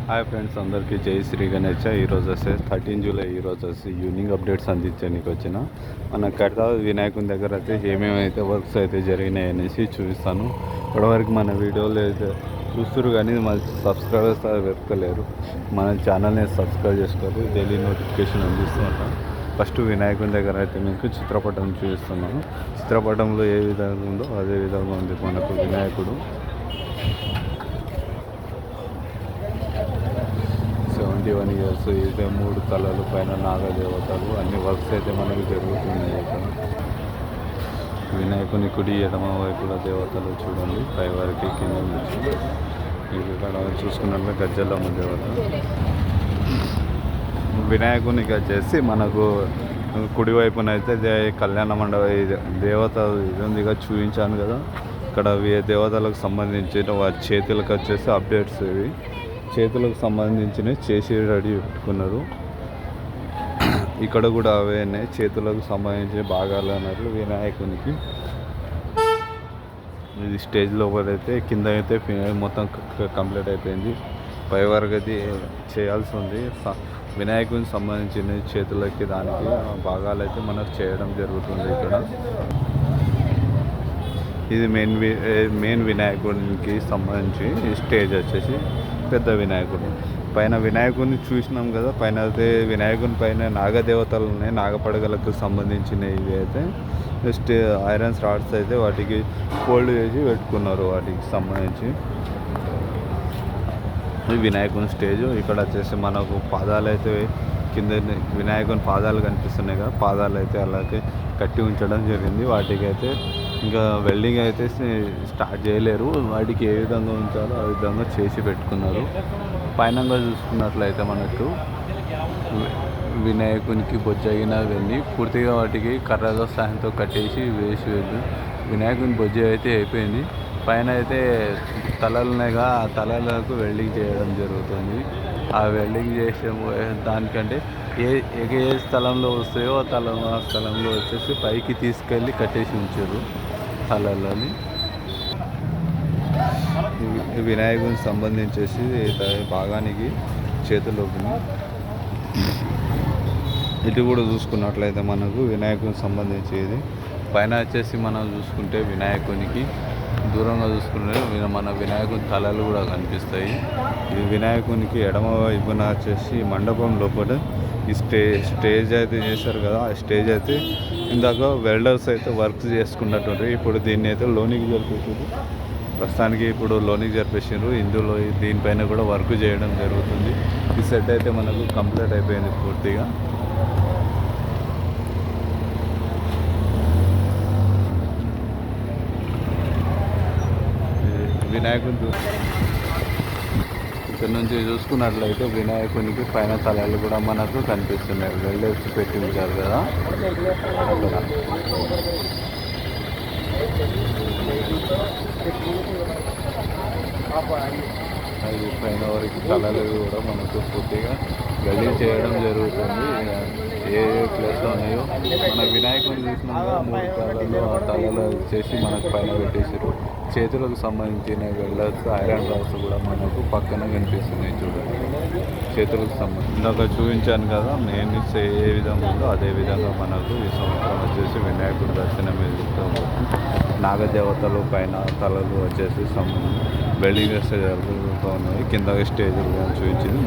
Hi friends, అందరికీ జై శ్రీ గణేష్. ఈరోజు వస్తే 13 జూలై ఈరోజు వచ్చి ఈవినింగ్ అప్డేట్స్ అందించడానికి వచ్చిన మన కడతా వినాయకుని దగ్గర అయితే ఏమేమైతే వర్క్స్ అయితే జరిగినాయి అనేసి చూపిస్తాను. ఇప్పటివరకు మన వీడియోలు అయితే చూస్తారు కానీ మన సబ్స్క్రైబర్స్ వెతకలేరు. మన ఛానల్ని సబ్స్క్రైబ్ చేసుకోరు, డైలీ నోటిఫికేషన్ అందిస్తూ ఉంటాం. ఫస్ట్ వినాయకుని దగ్గర అయితే మీకు చిత్రపటం చూపిస్తున్నాను. చిత్రపటంలో ఏ విధంగా ఉందో అదే విధంగా ఉంది మనకు వినాయకుడు. 71 ఇయర్స్, అయితే 3 తలలు పైన నాగదేవతలు, అన్ని వర్క్స్ అయితే మనకు జరుగుతున్నాయి. ఇక్కడ వినాయకుని కుడి ఎడమ వైపుల దేవతలు చూడండి, పై వారికి కింద నుంచి. ఇక్కడ చూసుకున్నట్లే గజ్జలమ్మ దేవత. వినాయకునికి వచ్చేసి మనకు కుడివైపున అయితే కళ్యాణ మండప దేవత ఇది ఉందిగా చూపించాను కదా. ఇక్కడ దేవతలకు సంబంధించిన వారి చేతులకు వచ్చేసి అప్డేట్స్ ఇవి చేతులకు సంబంధించినవి చేసి రెడీ పెట్టుకున్నారు. ఇక్కడ కూడా అవే చేతులకు సంబంధించిన భాగాలు అన్నారు వినాయకునికి. ఇది స్టేజ్ లోపలైతే కింద అయితే మొత్తం కంప్లీట్ అయిపోయింది. పై వరకు అయితే చేయాల్సి ఉంది. వినాయకునికి సంబంధించిన చేతులకి దానికి భాగాలు అయితే మనకు చేయడం జరుగుతుంది. ఇక్కడ ఇది మెయిన్ వినాయకునికి సంబంధించి స్టేజ్ వచ్చేసి పెద్ద వినాయకుడు. పైన వినాయకుడిని చూసినాం కదా, పైన అయితే వినాయకుని పైన నాగదేవతలు ఉన్నాయి, నాగపడగలకు సంబంధించినవి. ఇవి అయితే ఐరన్స్ రాడ్స్ అయితే వాటికి ఫోల్డ్ చేసి పెట్టుకున్నారు వాటికి సంబంధించి. ఇది వినాయకుని స్టేజ్. ఇక్కడ వచ్చేసి మనకు పాదాలు అయితే కింద వినాయకుని పాదాలు కనిపిస్తున్నాయి కదా, పాదాలు అయితే అలాగే కట్టి ఉంచడం జరిగింది. వాటికి అయితే ఇంకా వెల్డింగ్ అయితే స్టార్ట్ చేయలేరు, వాటికి ఏ విధంగా ఉంచాలో ఆ విధంగా చేసి పెట్టుకున్నారు. పైన చూసుకున్నట్లయితే మనకు వినాయకునికి బొజ్జగినవన్నీ పూర్తిగా వాటికి కర్రల సాయంతో కట్టేసి వేసి వినాయకుని బొజ్జ అయితే అయిపోయింది. పైన అయితే తలలు ఉన్నాయిగా, ఆ తలలకు వెల్డింగ్ చేయడం జరుగుతుంది. ఆ వెల్డింగ్ చేసే దానికంటే ఏ స్థలంలో వస్తాయో ఆ స్థలంలో వచ్చేసి పైకి తీసుకెళ్ళి కట్టేసి ఉంచారు తలలని. వినాయకునికి సంబంధించేసి భాగానికి చేతుల్లోకి ఇటు కూడా చూసుకున్నట్లయితే మనకు వినాయకునికి సంబంధించేది పైన వచ్చేసి మనం చూసుకుంటే వినాయకునికి దూరంగా చూసుకుంటే మన వినాయకుని తలలు కూడా కనిపిస్తాయి. ఇది వినాయకునికి ఎడమ వైపున వచ్చేసి మండపం లోపల ఈ స్టేజ్ అయితే చేశారు కదా, ఆ స్టేజ్ అయితే ఇందాక వెల్డర్స్ అయితే వర్క్ చేసుకున్నట్టు. ఇప్పుడు దీన్ని అయితే లోనికి జరిపేసారు. ప్రస్తుతానికి ఇప్పుడు లోనికి జరిపేసారు. ఇందులో దీనిపైన కూడా వర్క్ చేయడం జరుగుతుంది. ఈ సెట్ అయితే మనకు కంప్లీట్ అయిపోయింది పూర్తిగా. వినాయకుని ఇక్కడ నుంచి చూసుకున్నట్లయితే వినాయకునికి పైన తలలు కూడా మనకు కనిపిస్తున్నాయి. వెల్డర్స్ పెట్టి ఉంచారు కదా అక్కడ. అది పైన వరకు తలలు కూడా మనకు పూర్తిగా వెల్డింగ్ చేయడం జరుగుతుంది. ఏ ప్లేస్లో ఉన్నాయో మన వినాయకుని చూసినా 3 తలలు ఆ తలలు వచ్చేసి మనకు పైన పెట్టేసారు. చేతులకు సంబంధించిన వెల్డర్స్ ఐరన్ రాడ్స్ కూడా మనకు పక్కన కనిపిస్తున్నాయి చూడండి. చేతులకు సంబంధించి ఇందాక చూపించాను కదా, మెయిన్ ఏ విధంగా ఉందో అదే విధంగా మనకు ఈ సంవత్సరం వచ్చేసి వినాయకుడి దర్శనం నాగదేవతలు పైన తలలు వచ్చేసి వెల్డింగ్ చేస్తే జరుగుతూ ఉన్నాయి. కింద స్టేజ్ చూపించింది.